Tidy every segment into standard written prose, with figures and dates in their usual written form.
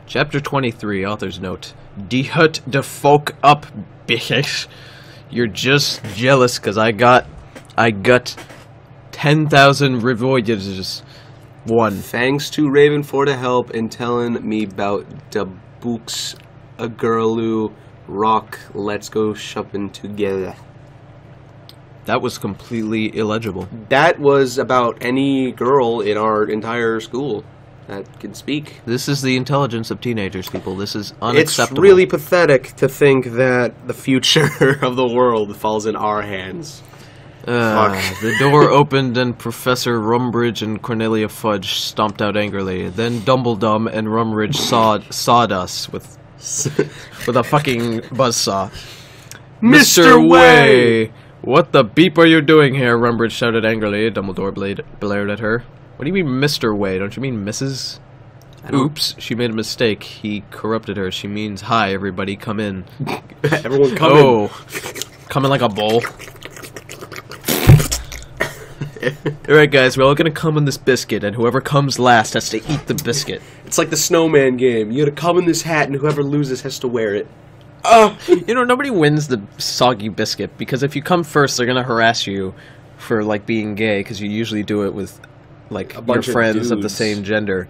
Chapter 23, author's note. Die hut de folk up, bitches. You're just jealous because I got 10,000 revoyages. One. Thanks to Raven for the help in telling me about the books a girl rock. Let's go shopping together. That was completely illegible. That was about any girl in our entire school that can speak. This is the intelligence of teenagers, people. This is unacceptable. It's really pathetic to think that the future of the world falls in our hands. The door opened and Professor Rumbridge and Cornelia Fudge stomped out angrily. Then Dumbledum and Rumbridge sawed us with a fucking buzzsaw. Mr. Way! What the beep are you doing here? Rumbridge shouted angrily. Dumbledore blared at her. What do you mean, Mr. Way? Don't you mean Mrs.? Oops, she made a mistake. He corrupted her. She means, hi, everybody, come in. Everyone come in. Oh, come in like a bowl. Alright, guys, we're all gonna come in this biscuit, and whoever comes last has to eat the biscuit. It's like the snowman game. You gotta come in this hat, and whoever loses has to wear it. You know, nobody wins the soggy biscuit, because if you come first, they're gonna harass you for, like, being gay, because you usually do it with, like, your friends of the same gender.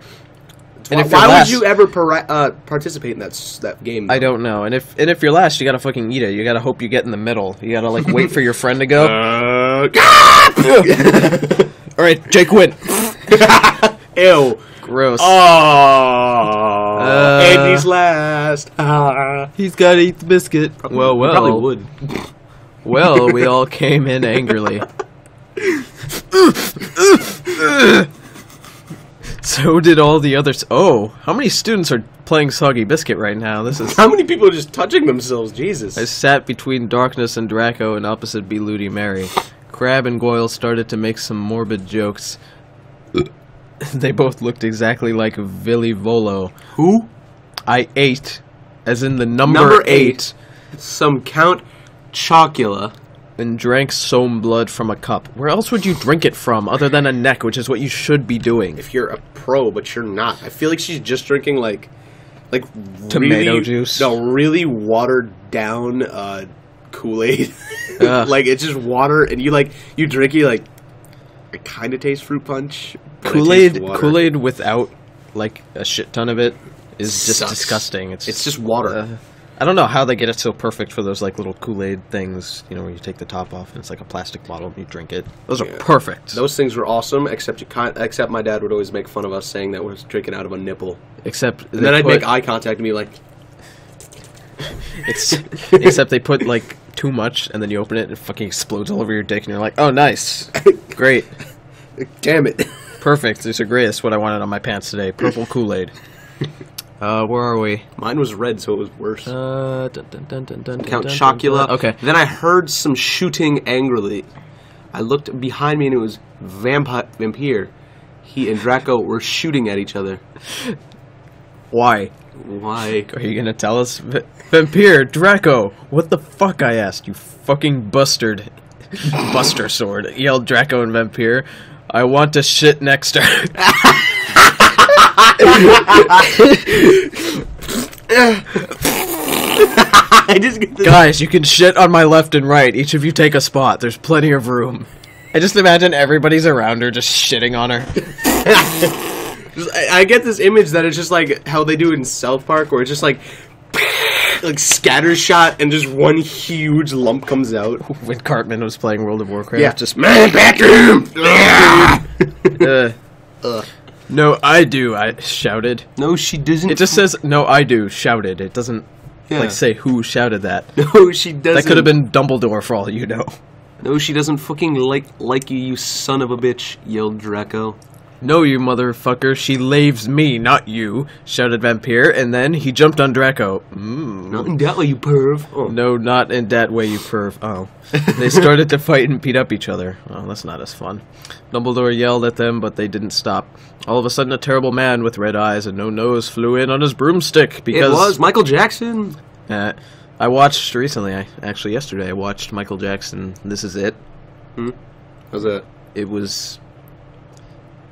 And why would you ever participate in that game, though? I don't know. And if you're last, you gotta fucking eat it. You gotta hope you get in the middle. You gotta, like, wait for your friend to go. Alright, Jake win. Ew. Gross. Oh. Andy's last. He's gotta eat the biscuit. Well. He probably would. Well, we all came in angrily. So did all the others. Oh, how many students are playing Soggy Biscuit right now? This is. How many people are just touching themselves? Jesus. I sat between Darkness and Draco, and opposite be Ludi Mary. Crab and Goyle started to make some morbid jokes. They both looked exactly like Villy Volo. Who? I ate, as in the number 8. Some Count Chocula. And drank sown blood from a cup. Where else would you drink it from, other than a neck, which is what you should be doing? If you're a pro, but you're not. I feel like she's just drinking, like tomato juice. No, really watered down Kool-Aid. Like, it's just water, and you drink it, like, it kind of tastes fruit punch. Kool-Aid without, like, a shit ton of it is just disgusting. It's just water. I don't know how they get it so perfect for those, like, little Kool-Aid things, you know, where you take the top off and it's like a plastic bottle and you drink it. Those are perfect. Those things were awesome, except my dad would always make fun of us saying that we're drinking out of a nipple. Except then I'd make eye contact and be like... Except they put, like, too much, and then you open it and it fucking explodes all over your dick, and you're like, oh, nice. Great. Damn it. Perfect. These are great. That's what I wanted on my pants today. Purple Kool-Aid. Where are we? Mine was red, so it was worse. Count Chocula. Okay. Then I heard some shooting angrily. I looked behind me and it was Vampire. He and Draco were shooting at each other. Why? Why? Are you gonna tell us? Vampire, Draco, what the fuck, I asked, you fucking bustard. Buster sword, yelled Draco and Vampire. I want to shit next to her. Guys, you can shit on my left and right. Each of you take a spot. There's plenty of room. I just imagine everybody's around her just shitting on her. I get this image that it's just like how they do in South Park, where it's just like scatter shot and just one huge lump comes out. When Cartman was playing World of Warcraft. Yeah, just man bathroom. No, I do, I shouted. No, she doesn't. It just says, no, I do, shouted. It doesn't, like, say who shouted that. No, she doesn't. That could have been Dumbledore, for all you know. No, she doesn't fucking like you, you son of a bitch, yelled Draco. No, you motherfucker, she laves me, not you, shouted Vampire, and then he jumped on Draco. Not in that way, you perv. Oh. No, not in that way, you perv. Oh. They started to fight and beat up each other. Oh, that's not as fun. Dumbledore yelled at them, but they didn't stop. All of a sudden, a terrible man with red eyes and no nose flew in on his broomstick because... It was Michael Jackson! I watched recently, actually yesterday, I watched Michael Jackson, This Is It. How's that? It was...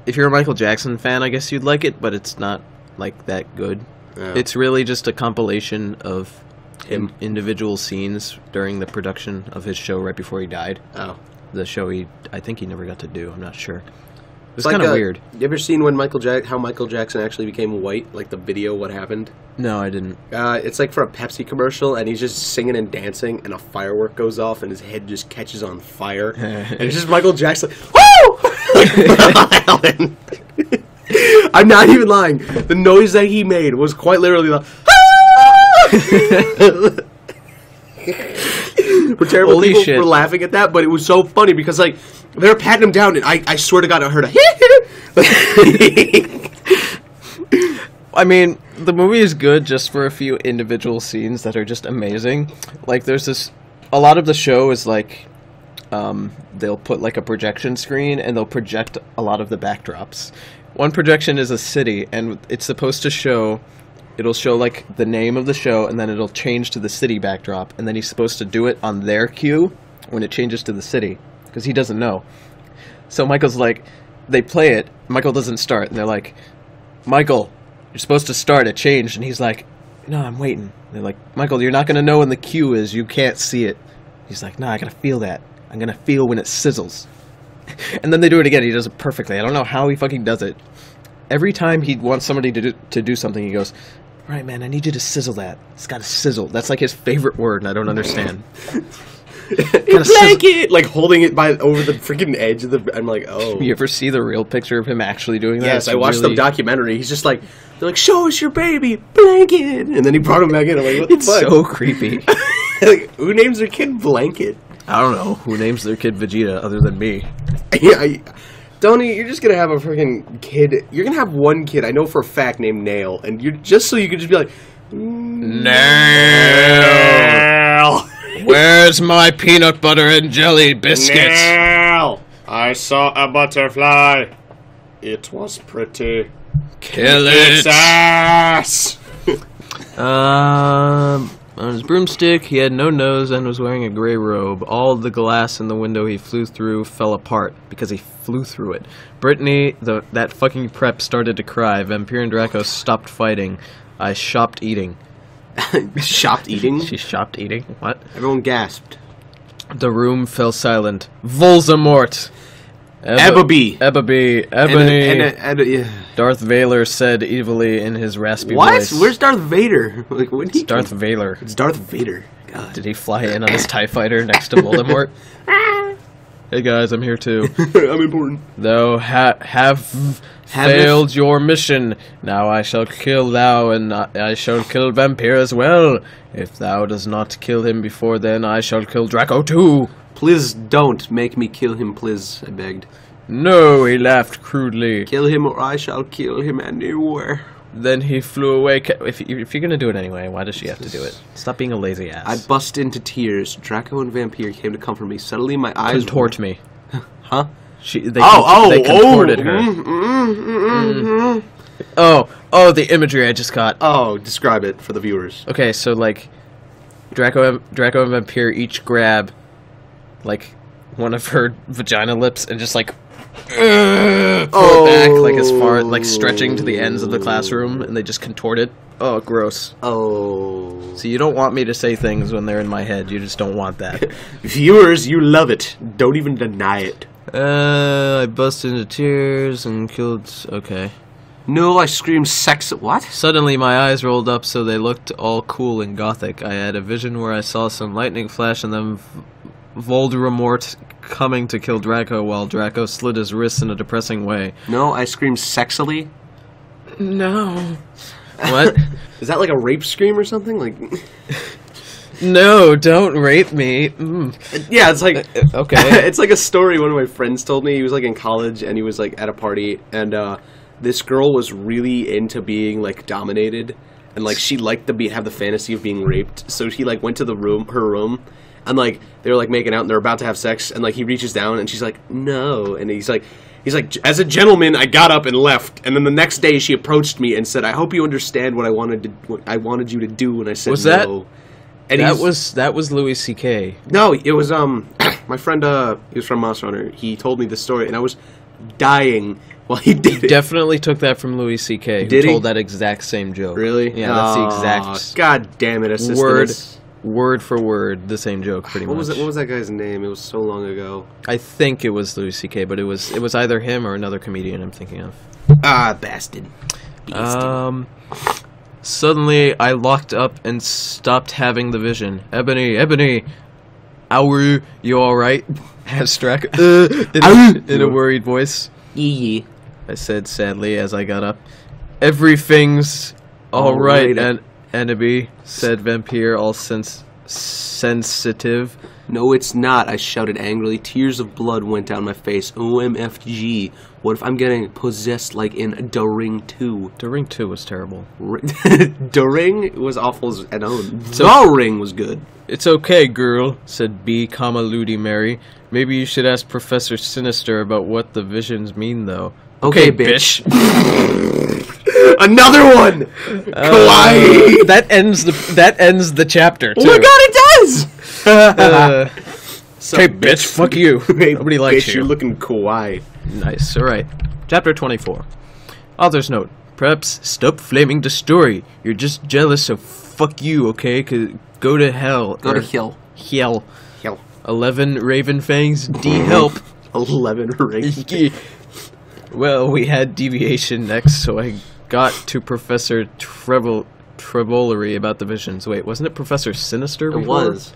If you're a Michael Jackson fan, I guess you'd like it, but it's not, like, that good. Yeah. It's really just a compilation of Him. individual scenes during the production of his show right before he died. Oh. The show I think he never got to do. I'm not sure. It's like kind of weird. You ever seen when how Michael Jackson actually became white? Like the video, what happened? No, I didn't. It's like for a Pepsi commercial, and he's just singing and dancing, and a firework goes off, and his head just catches on fire, and it's just Michael Jackson. Woo! I'm not even lying. The noise that he made was quite literally the. We're terrible Holy people shit. for laughing at that, but it was so funny because like they're patting him down, and I swear to God, I heard a. I mean, the movie is good just for a few individual scenes that are just amazing. Like, there's a lot of the show is like, they'll put like a projection screen and they'll project a lot of the backdrops. One projection is a city, and it's supposed to it'll show like the name of the show, and then it'll change to the city backdrop, and then he's supposed to do it on their cue when it changes to the city, because he doesn't know. So Michael's like, they play it, Michael doesn't start, and they're like, Michael, you're supposed to start, it changed, and he's like, no, I'm waiting. And they're like, Michael, you're not going to know when the cue is, you can't see it. He's like, no, I gotta feel that. I'm gonna feel when it sizzles. And then they do it again, he does it perfectly. I don't know how he fucking does it. Every time he wants somebody to do something, he goes, all right, man, I need you to sizzle that. It's gotta sizzle. That's like his favorite word, and I don't understand. Blanket! Like holding it over the freaking edge of the. I'm like, oh. You ever see the real picture of him actually doing that? Yes, It's I watched really... the documentary. He's just like, they're like, show us your baby, Blanket! And then he brought him back in. I'm like, what the It's fuck? so creepy. Like, who names their kid Blanket? I don't know who names their kid Vegeta other than me. Yeah, Donnie, you're just gonna have a freaking kid. You're gonna have one kid, I know for a fact, named Nail, and you're just so you can just be like, Nail! Where's my peanut butter and jelly biscuits? Nail! I saw a butterfly. It was pretty. Kill Its it! ass! On his broomstick, he had no nose and was wearing a gray robe. All the glass in the window he flew through fell apart because he flew through it. Brittany, that fucking prep, started to cry. Vampire and Draco stopped fighting. I shopped eating. Shopped eating? She shopped eating? What? Everyone gasped. The room fell silent. Voldemort! Ebony. Ebony. Yeah. Darth Vader said evilly in his raspy What? voice. Where's Darth Vader? Like, when It's Darth Vader. It's Darth Vader. God. Did he fly in on his TIE fighter next to Voldemort? Hey guys, I'm here too. I'm important. Thou have failed your mission. Now I shall kill thou, and I shall kill Vampire as well. If thou does not kill him before then, I shall kill Draco too. Please don't make me kill him, please, I begged. No, he laughed crudely. Kill him or I shall kill him anywhere. Then he flew away. If you're gonna do it anyway, why does she have to do it? Stop being a lazy ass. I bust into tears. Draco and Vampire came to comfort me. Suddenly my eyes... Contort me. Huh? They contorted her. Oh, the imagery I just got. Oh, describe it for the viewers. Okay, so like, Draco and Vampire each grab, like, one of her vagina lips and just like pull it back, like as far, like stretching to the ends of the classroom, and they just contort it. Oh, gross. Oh. So you don't want me to say things when they're in my head. You just don't want that. Viewers, you love it. Don't even deny it. I bust into tears and killed... Okay. No, I screamed sex... What? Suddenly my eyes rolled up so they looked all cool and gothic. I had a vision where I saw some lightning flash and then Voldemort coming to kill Draco while Draco slit his wrists in a depressing way. No, I screamed sexily. No. What? Is that like a rape scream or something? Like... No, don't rape me. Mm. Yeah, it's like... Okay. It's like a story one of my friends told me. He was like in college and he was like at a party and this girl was really into being like dominated and like she liked to have the fantasy of being raped. So he like went to her room and like they were like making out and they're about to have sex and like he reaches down and she's like, no. And he's like, as a gentleman, I got up and left. And then the next day she approached me and said, I hope you understand what I wanted you to do. And I said, was that? No. And that was Louis C.K. No, it was my friend. He was from Monster Hunter. He told me this story, and I was dying Well, he did it. Definitely took that from Louis C.K., who Did he? told that exact same joke. Really? Yeah, that's the Aw, exact God damn it, assistant. word for word, the same joke, pretty What much. was that guy's name? It was so long ago. I think it was Louis C.K., but it was either him or another comedian I'm thinking of. Ah, bastard. Suddenly, I locked up and stopped having the vision. Ebony, Auru, you alright? Asked Draco in a worried voice. Yee. I said sadly as I got up. Everything's alright, Enemy, said Vampire, all sensitive. No, it's not, I shouted angrily. Tears of blood went down my face. OMFG. What if I'm getting possessed like in The Ring 2? The Ring 2 was terrible. The Ring was awful as an own. The Ring was good. It's okay, girl, said B, Ludi Mary. Maybe you should ask Professor Sinister about what the visions mean, though. Okay, bitch. Another one! Kawaii! That ends the chapter, too. Oh my god, it does! Hey, bitch, fuck you. Hey, Nobody likes bitch, you. You're looking kawaii. Nice, alright. Chapter 24. Author's note. Perhaps stop flaming the story. You're just jealous, so fuck you, okay? Go to hell. Go to hell. Hell. Hell. 11 Raven Fangs, D help. 11 rings. Well, we had deviation next, so I got to Professor Trevolery about the visions. Wait, wasn't it Professor Sinister before? It was.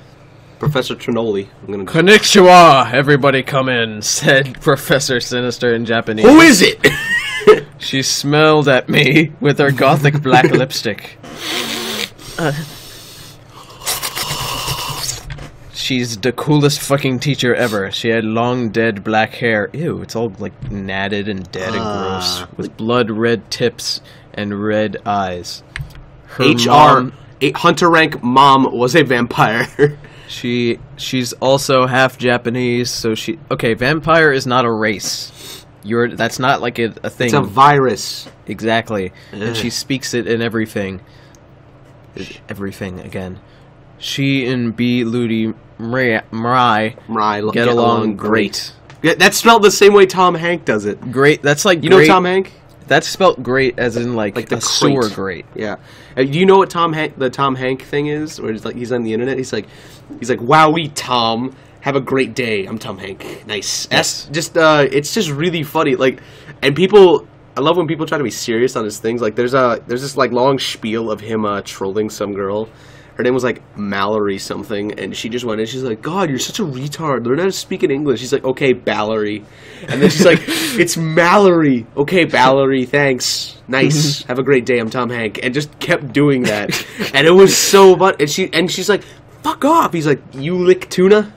Professor Trinoli. I'm gonna. Konnichiwa! Everybody come in, said Professor Sinister in Japanese. Who is it? She smiled at me with her gothic black lipstick. She's the coolest fucking teacher ever. She had long, dead black hair. Ew, it's all like natted and dead and gross. With blood red tips and red eyes. Her mom, Hunter rank mom was a vampire. she's also half Japanese, so she... Okay, vampire is not a race. That's not like a thing. It's a virus. Exactly. And she speaks it in everything. Everything, again. She and B. Ludi Mrai get along great. Yeah, that's spelled the same way Tom Hank does it. Great. That's like You great, know Tom Hank? That's spelled great as in like the a sewer crate. grate. Yeah. Do you know what the Tom Hank thing is? Where he's on the internet. He's like, "Wowee, Tom. Have a great day. I'm Tom Hank. Nice." Yes. It's just really funny. Like, and people. I love when people try to be serious on his things. Like, there's this like long spiel of him trolling some girl. Her name was like Mallory something, and she just went in. She's like, "God, you're such a retard. Learn how to speak in English." She's like, "Okay, Ballery," and then she's like, "It's Mallory." "Okay, Ballery. Thanks. Nice. Have a great day. I'm Tom Hank," and just kept doing that, and it was so fun. And she's like, "Fuck off." He's like, "You lick tuna."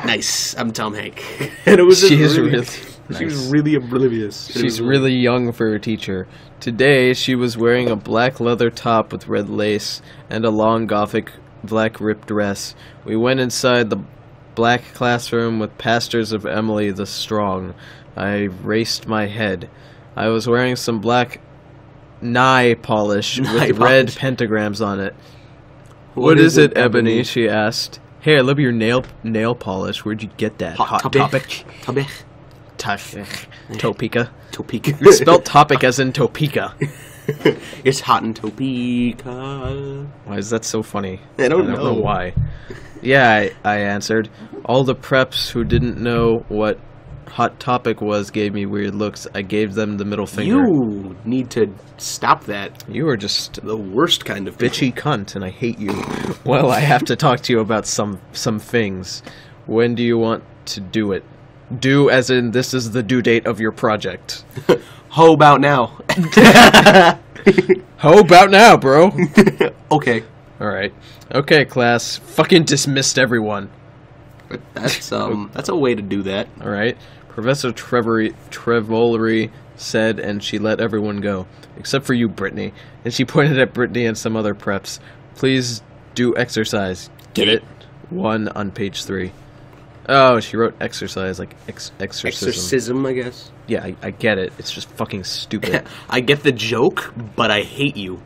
Nice. I'm Tom Hank, and it was. She is really She was really oblivious. She's really young for a teacher. Today, she was wearing a black leather top with red lace and a long gothic black ripped dress. We went inside the black classroom with pastors of Emily the Strong. I raised my head. I was wearing some black nail polish with red pentagrams on it. What is it, Ebony? She asked. Hey, I love your nail polish. Where'd you get that? Hot Topic? Topeka. Topeka. You spelled topic as in Topeka. It's hot in Topeka. Why is that so funny? I don't know why. Yeah, I answered. All the preps who didn't know what Hot Topic was gave me weird looks. I gave them the middle finger. You need to stop that. You are just The worst kind of people. bitchy cunt, and I hate you. Well, I have to talk to you about some things. When do you want to do it? Do as in this is the due date of your project. How about now? How about now, bro? Okay. Alright. Okay, class. Fucking dismissed everyone. That's a way to do that. Alright. Professor Trevolery said, and she let everyone go. Except for you, Brittany. And she pointed at Brittany and some other preps. Please do exercise. Get it? 1 on page 3. Oh, she wrote exercise, like exorcism. Exorcism, I guess. Yeah, I get it. It's just fucking stupid. I get the joke, but I hate you.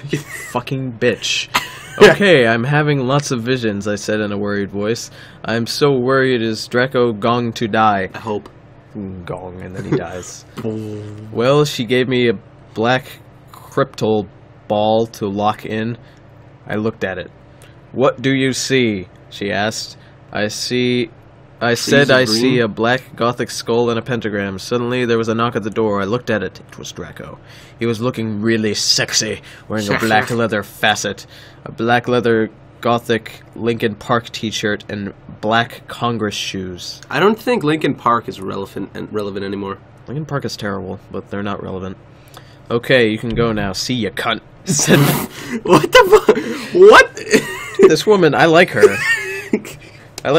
You fucking bitch. Okay, I'm having lots of visions, I said in a worried voice. I'm so worried is Draco going to die. I hope. gong, and then he dies. Well, she gave me a black cryptol ball to lock in. I looked at it. What do you see? She asked. I said I see a black gothic skull and a pentagram. Suddenly there was a knock at the door. I looked at it. It was Draco. He was looking really sexy, wearing a black leather facet, a black leather gothic Linkin Park t-shirt, and black Congress shoes. I don't think Linkin Park is relevant anymore. Linkin Park is terrible, but they're not relevant. Okay, you can go now. See ya, cunt. What the fuck? What? This woman, I like her.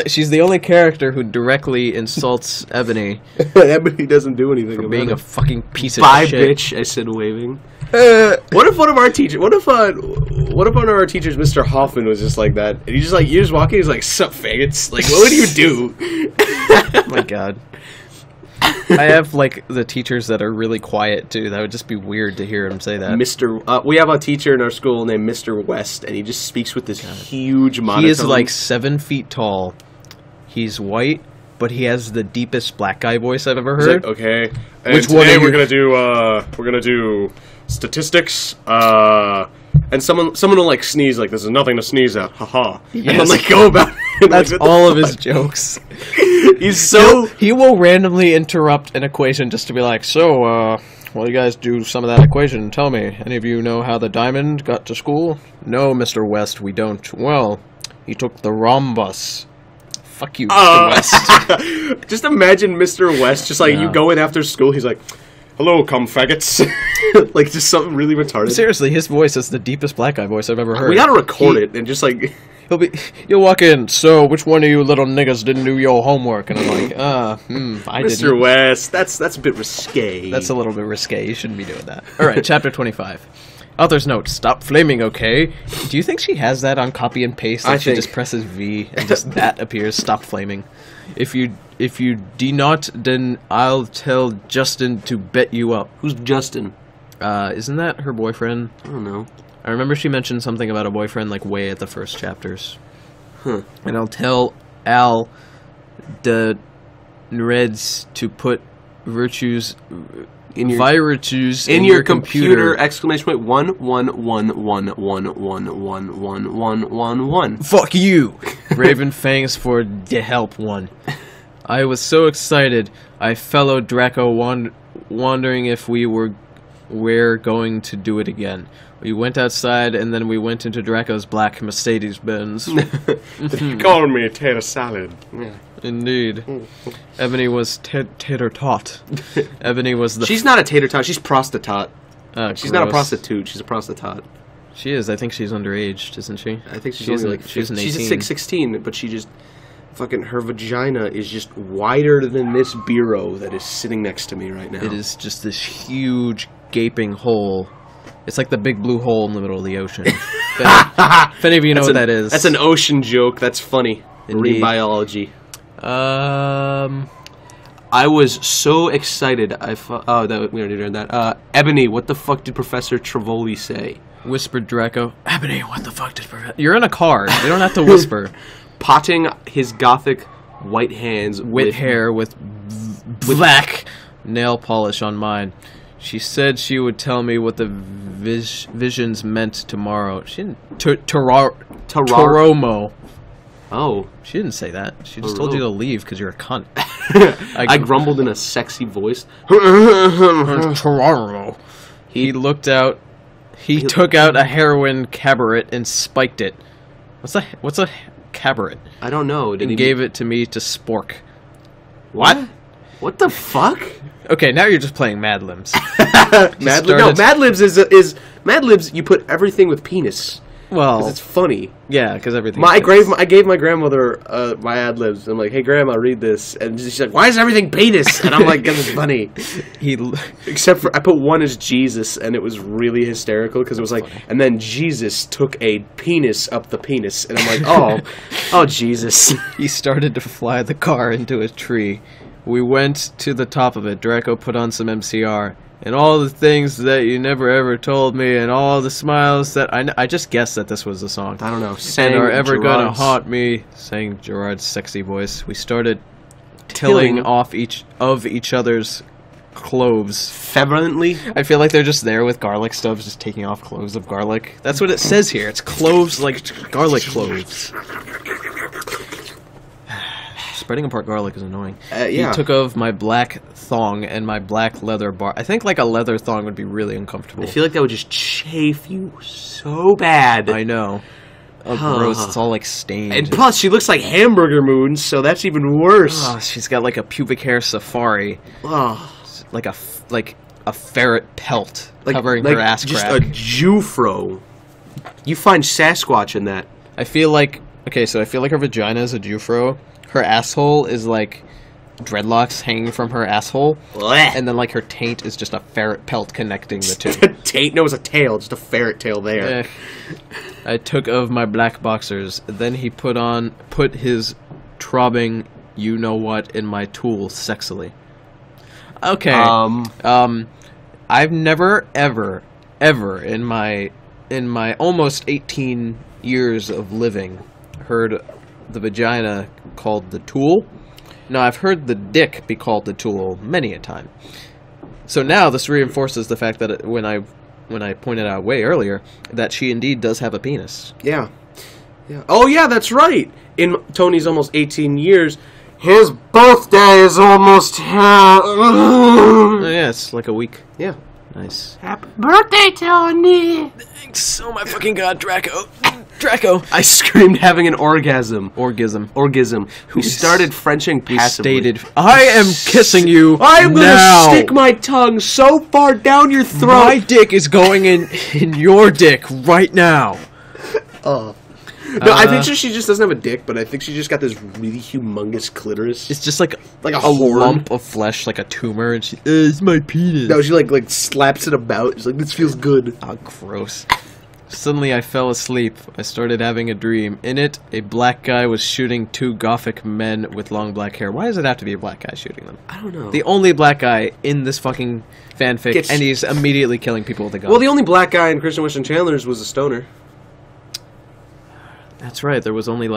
She's the only character who directly insults Ebony. Ebony doesn't do anything for about being it. a fucking piece of Bye, shit. bitch, I said waving. What if one of our teachers, what if one of our teachers, Mr. Hoffman, was just like that? And you just walk in, he's like, sup, faggots? Like, what would you do? Oh my god. I have, like, the teachers that are really quiet, too. That would just be weird to hear him say that. We have a teacher in our school named Mr. West, and he just speaks with this huge monotone. He is, like, 7 feet tall. He's white, but he has the deepest black guy voice I've ever heard. Like, okay. And Which one today are we're gonna do statistics, and someone will, like, sneeze, like, this is nothing to sneeze at, haha. Yes. And then, like, go about it. That's like, all of his jokes. He's so... He will randomly interrupt an equation just to be like, so, while you guys do some of that equation, tell me, any of you know how the diamond got to school? No, Mr. West, we don't. Well, he took the rhombus. Fuck you, Mr. West. Just imagine Mr. West, just like, you go in after school, he's like, hello, cum faggots. Like, just something really retarded. Seriously, his voice is the deepest black guy voice I've ever heard. We gotta record it and just, like... You'll walk in, so which one of you little niggas didn't do your homework? And I'm like, I Mr. didn't. West, that's a bit risque. That's a little bit risque. You shouldn't be doing that. Alright, chapter 25. Author's note, stop flaming, okay? Do you think she has that on copy and paste? Like she just presses V and just that appears, stop flaming. If you do not, then I'll tell Justin to bet you up. Who's Justin? Isn't that her boyfriend? I don't know. I remember she mentioned something about a boyfriend, like, way at the first chapters. Huh. And I'll tell Al the Reds to put virtues in your computer! Exclamation point 11111111111. Fuck you, Raven Fangs, for the help one. I was so excited. I followed Draco, wondering if we're going to do it again. We went outside, and then we went into Draco's black Mercedes-Benz. Call me tater salad. Yeah. Indeed. Ebony was tater-tot. Ebony was the... She's not a tater-tot, she's prostitute. She's not a gross. prostitute, she's a prostitute. She is. I think she's underage, isn't she? I think she's only like... She's an 18. She's a 16, but she just... Fucking her vagina is just wider than this bureau that is sitting next to me right now. It is just this huge, gaping hole. It's like the big blue hole in the middle of the ocean. If any of you know what that is. That's an ocean joke. That's funny. Marine biology. I was so excited. We already did that. Ebony, what the fuck did Professor Trivoli say? Whispered Draco. Ebony, what the fuck did Professor... You're in a car. You don't have to whisper. Potting his gothic white hands with hair with black nail polish on mine. She said she would tell me what the visions meant tomorrow. She didn't... Toromo. Oh. She didn't say that. She just told you to leave because you're a cunt. I grumbled in a sexy voice. Toromo. He looked out. He took out a heroin cabaret and spiked it. What's a cabaret? I don't know. And gave it to me to spork. What? What the fuck? Okay, now you're just playing Mad Libs. Mad Libs is Mad Libs. You put everything with penis. Well, because it's funny. Yeah, because everything. I gave my grandmother my ad libs. I'm like, hey grandma, read this, and she's like, why is everything penis? And I'm like, because it's funny. Except for I put one as Jesus, and it was really hysterical because it was like, funny. And then Jesus took a penis up the penis, and I'm like, oh Jesus. He started to fly the car into a tree. We went to the top of it. Draco put on some MCR. And all the things that you never ever told me, and all the smiles that I just guessed that this was the song. I don't know. And are ever gonna haunt me, sang Gerard's sexy voice. We started tilling off each other's cloves. Fervently? I feel like they're just there with garlic stubs, just taking off cloves of garlic. That's what it says here. It's cloves, like garlic cloves. Spreading apart garlic is annoying. Yeah. He took off my black thong and my black leather bar. I think like a leather thong would be really uncomfortable. I feel like that would just chafe you so bad. I know. Oh, gross. It's all like stained. And plus, she looks like Hamburger Moon, so that's even worse. Oh, she's got like a pubic hair safari. Oh. Like a ferret pelt covering her ass just crack. a Jufro. You find Sasquatch in that. I feel like her vagina is a Jufro. Her asshole is like dreadlocks hanging from her asshole, Blech. and then like her taint is just a ferret pelt connecting the two. Taint? No, it's a tail. Just a ferret tail there. I took of my black boxers. Then he put his trobbing you-know-what in my tool sexily. Okay. I've never, ever in my almost 18 years of living heard the vagina called the tool. No, I've heard the dick be called the tool many a time. So now this reinforces the fact that when I pointed out way earlier that she indeed does have a penis. Yeah. Oh yeah, that's right. In Tony's almost 18 years, his birthday is almost here. Oh, yeah, it's like a week. Yeah. Nice. Happy birthday, Tony! Thanks. Oh my fucking god, Draco. Draco. I screamed having an orgasm. Orgism. Who started Frenching passively. Stated, I am kissing you I'm now. gonna stick my tongue so far down your throat. My dick is going in your dick right now. No, I think she just doesn't have a dick, but I think she just got this really humongous clitoris. It's just like a lump of flesh, like a tumor, and it's my penis. No, she like slaps it about. She's like, this feels good. Oh, gross. Suddenly I fell asleep. I started having a dream. In it, a black guy was shooting two gothic men with long black hair. Why does it have to be a black guy shooting them? I don't know. The only black guy in this fucking fanfic, and he's immediately killing people with a gun. Well, the only black guy in Christian Western Chandler's was a stoner. That's right. There was only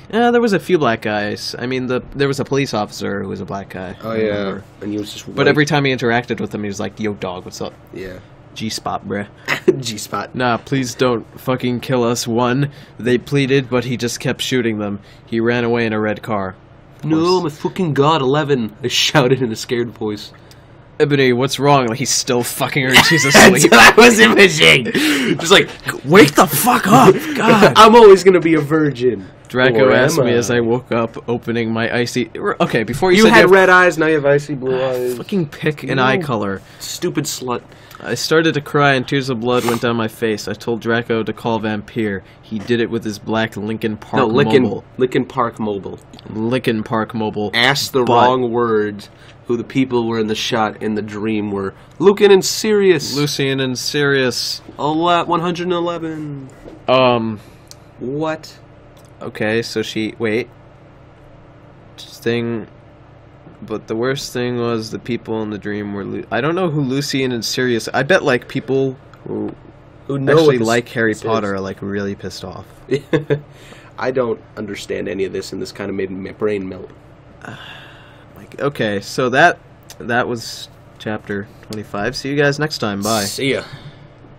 there was a few black guys. I mean, there was a police officer who was a black guy. Oh yeah, and he was just. But every time he interacted with him, he was like, "Yo, dog, what's up?" Yeah. G-spot, bruh. G-spot. Nah, please don't fucking kill us. One, they pleaded, but he just kept shooting them. He ran away in a red car. No, my fucking god, 11! I shouted in a scared voice. Ebony, what's wrong? Like, he's still fucking her. She's asleep. I was imaging. Just like, wake the fuck up! God. I'm always gonna be a virgin. Draco asked me as I woke up, opening my icy... Okay, before you had red eyes, now you have icy blue eyes. Fucking pick an eye color. Stupid slut. I started to cry and tears of blood went down my face. I told Draco to call Vampire. He did it with his black Lincoln Park Mobile. Lincoln Park Mobile. Lincoln Park Mobile. Asked the wrong words. Who the people were in the shot in the dream were Lucan and Sirius. Lucian and Sirius. 111. What? Okay, so but the worst thing was the people in the dream were... I don't know who Lucian and Sirius... I bet, like, people who know actually like Harry Potter are, like, really pissed off. I don't understand any of this, and this kind of made my brain melt. Okay, so that was chapter 25. See you guys next time. Bye. See ya.